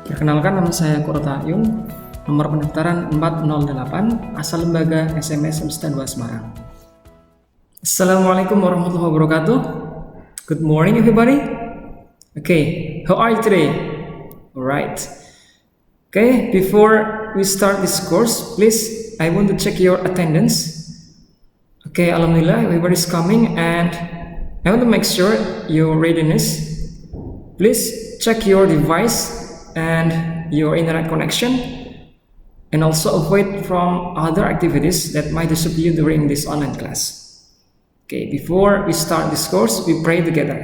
Perkenalkan, nama saya Yung, nomor pendaftaran 408, asal lembaga SMS Semesta 2 Semarang. Assalamualaikum warahmatullahi wabarakatuh. Good morning everybody. Okay, how are you today? Alright. Okay, before we start this course, please, I want to check your attendance. Okay, alhamdulillah, everybody's coming, and I want to make sure your readiness. Please check your device and your internet connection, and also avoid from other activities that might disturb you during this online class. Okay, before we start this course, we pray together.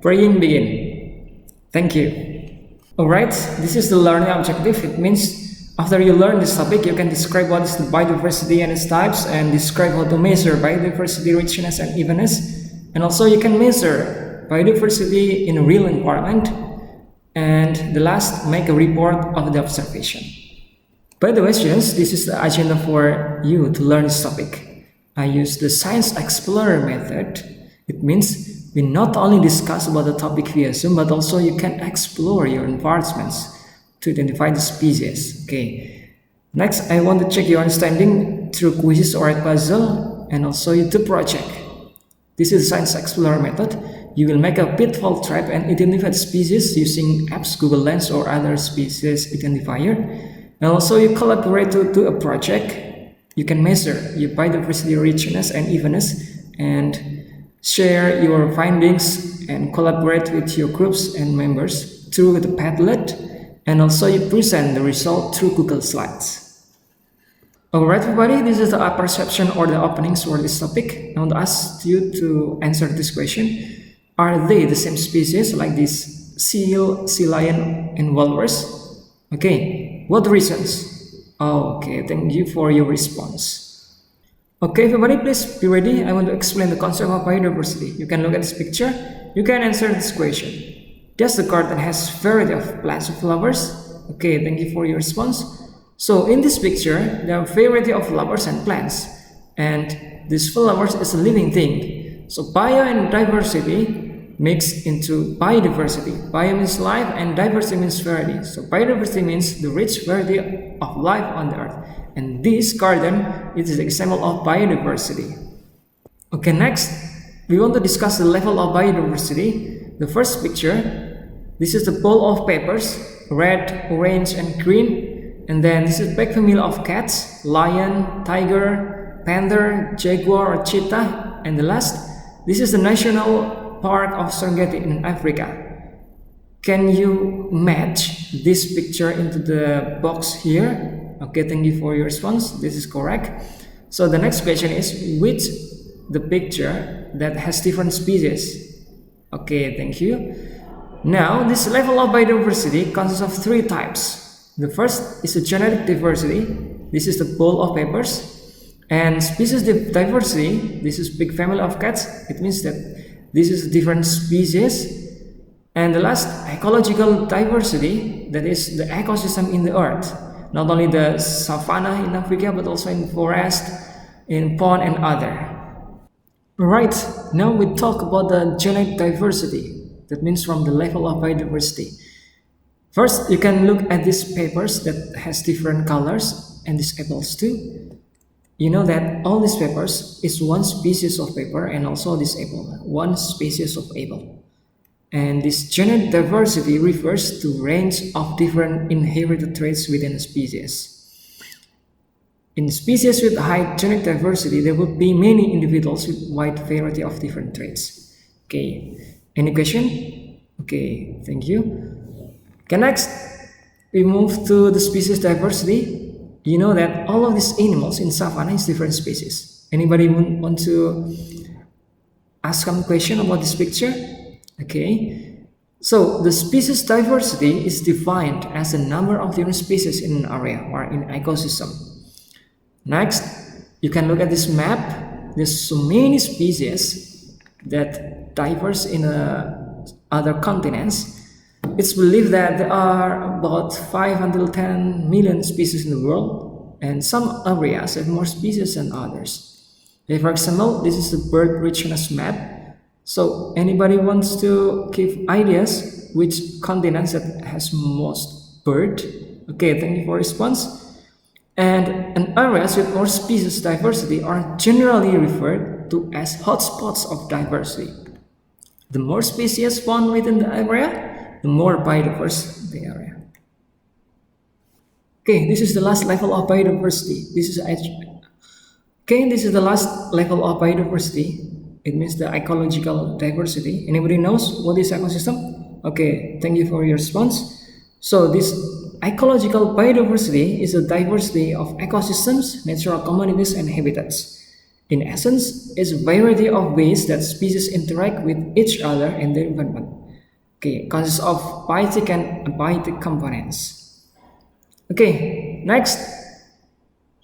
Praying begin. Thank you. Alright, this is the learning objective. It means after you learn this topic, you can describe what is the biodiversity and its types, and describe how to measure biodiversity richness and evenness, and also you can measure biodiversity in a real environment. And the last, make a report of the observation. By the way, students, this is the agenda for you to learn this topic. I use the Science Explorer method. It means we not only discuss about the topic via Zoom, but also you can explore your environments to identify the species. Okay. Next, I want to check your understanding through quizzes or a puzzle, and also YouTube project. This is the Science Explorer method. You will make a pitfall trap and identify the species using apps, Google Lens, or other species identifier. And also you collaborate to do a project. You can measure your biodiversity richness and evenness, and share your findings and collaborate with your groups and members through the Padlet. And also you present the result through Google Slides. Alright everybody, this is the perception or the openings for this topic. I want to ask you to answer this question. Are they the same species like this seal, sea lion, and walrus? Okay, what reasons? Okay, thank you for your response. Okay, everybody, please be ready. I want to explain the concept of biodiversity. You can look at this picture. You can answer this question. Does the garden has variety of plants or flowers? Okay, thank you for your response. So in this picture, there are variety of flowers and plants, and this flowers is a living thing. So bio and diversity mixed into biodiversity. Bio means life and diversity means variety. So biodiversity means the rich variety of life on the earth. And this garden is an example of biodiversity. Okay, next, we want to discuss the level of biodiversity. The first picture, this is the bowl of papers, red, orange, and green. And then this is pack family of cats, lion, tiger, panther, jaguar, or cheetah. And the last, this is the national park of Serengeti in Africa. Can you match this picture into the box here? Okay, thank you for your response. This is correct. So the next question is, which the picture that has different species? Okay, thank you. Now, this level of biodiversity consists of three types. The first is the genetic diversity. This is the bowl of papers. And species diversity, this is big family of cats. It means that this is different species. And the last, ecological diversity, that is the ecosystem in the earth. Not only the savanna in Africa, but also in forest, in pond, and other. Alright, now we talk about the genetic diversity. That means from the level of biodiversity. First, you can look at these papers that has different colors, and these apples too. You know that all these papers is one species of paper, and also this apple, one species of apple. And this genetic diversity refers to range of different inherited traits within a species. In species with high genetic diversity, there will be many individuals with wide variety of different traits. Okay, any question? Okay, thank you. Okay, next, we move to the species diversity. You know that all of these animals in savanna is different species. Anybody want to ask some question about this picture? Okay. So the species diversity is defined as the number of different species in an area or in an ecosystem. Next, you can look at this map. There's so many species that diverse in other continents. It's believed that there are about 510 million species in the world, and some areas have more species than others. Okay, for example, this is the bird richness map. So anybody wants to give ideas which continents that has most bird. Okay, thank you for response. And areas with more species diversity are generally referred to as hotspots of diversity. The more species found within the area, the more biodiverse the area. Okay, this is the last level of biodiversity. This is the last level of biodiversity. It means the ecological diversity. Anybody knows what is ecosystem? Okay, thank you for your response. So this ecological biodiversity is a diversity of ecosystems, natural communities, and habitats. In essence, it's a variety of ways that species interact with each other and their environment. Okay, it consists of biotic and abiotic components. Okay, next,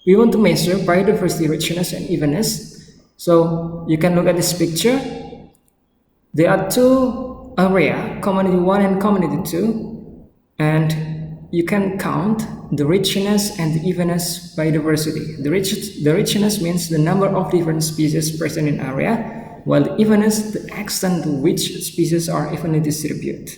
we want to measure biodiversity richness and evenness. So you can look at this picture. There are two areas, community 1 and community 2, and you can count the richness and the evenness biodiversity. The richness means the number of different species present in area, while the evenness the extent to which species are evenly distributed.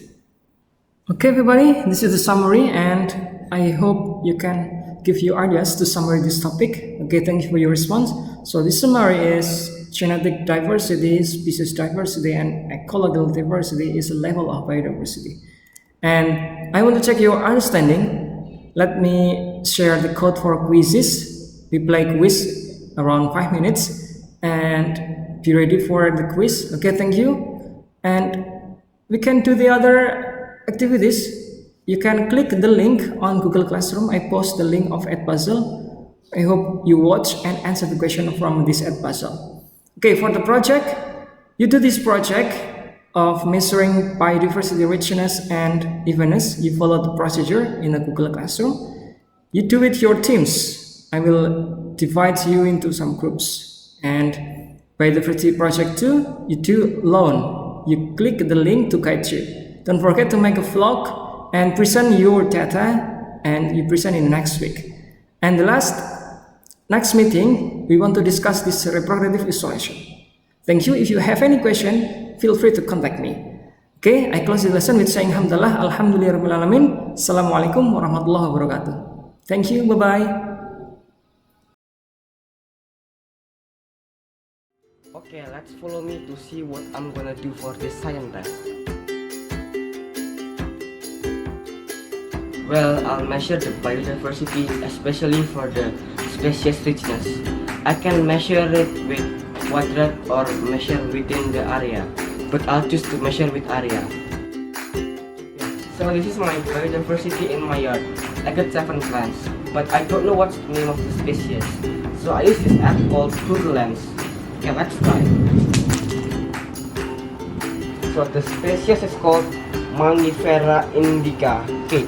Okay, everybody, this is the summary, and I hope you can give your ideas to summary this topic. Okay, thank you for your response. So this summary is genetic diversity, species diversity, and ecological diversity is a level of biodiversity. And I want to check your understanding. Let me share the code for quizzes. We play quiz around 5 minutes and be ready for the quiz. Okay, thank you. And we can do the other activities. You can click the link on Google Classroom. I post the link of Edpuzzle. I hope you watch and answer the question from this Edpuzzle. Okay, for the project, you do this project of measuring biodiversity richness and evenness. You follow the procedure in the Google Classroom. You do it your teams. I will divide you into some groups. And biodiversity project 2, you do alone. You click the link to guide you. Don't forget to make a vlog and present your data, and you present in next week. And the next meeting, we want to discuss this reproductive isolation. Thank you. If you have any question, feel free to contact me. Okay, I close the lesson with saying Alhamdulillah, Alhamdulillahirabbil alamin. Assalamualaikum warahmatullahi wabarakatuh. Thank you. Bye-bye. Okay, let's follow me to see what I'm gonna do for this science test. Well, I'll measure the biodiversity, especially for the species richness. I can measure it with quadrant or measure within the area, but I'll choose to measure with area. So this is my biodiversity in my yard. I got 7 plants, but I don't know what's the name of the species. So I use this app called Google Lens. Okay, let's try. So the species is called Muhamadiyah indica. Okay,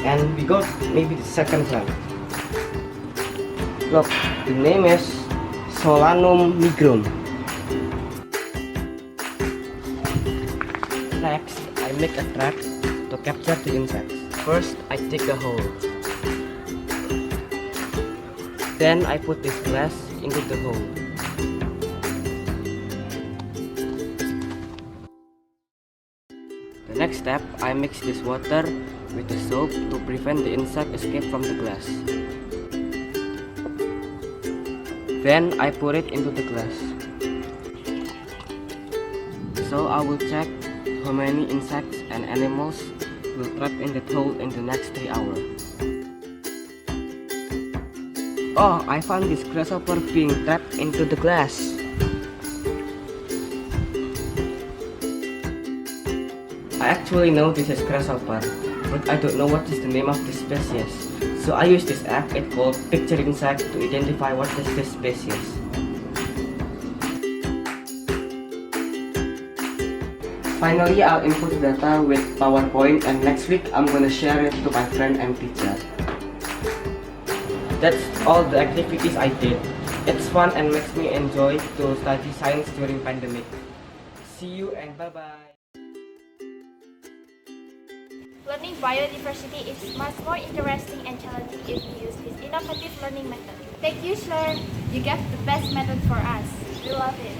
and we got maybe the second plant. Look, the name is Solanum nigrum. Next, I make a trap to capture the insects. First, I dig a hole. Then I put this glass into the hole. The next step, I mix this water with the soap to prevent the insect escape from the glass. Then I put it into the glass. So I will check how many insects and animals will trap in that hole in the next 3 hours. Oh, I found this grasshopper being trapped into the glass. I actually know this is grasshopper, but I don't know what is the name of this species. So I use this app, it's called Picture Insect, to identify what is this species. Finally, I'll input data with PowerPoint, and next week I'm gonna share it to my friend and teacher. That's all the activities I did. It's fun and makes me enjoy to study science during pandemic. See you and bye-bye. Learning biodiversity is much more interesting and challenging if you use this innovative learning method. Thank you, sir. You gave the best method for us. We love it.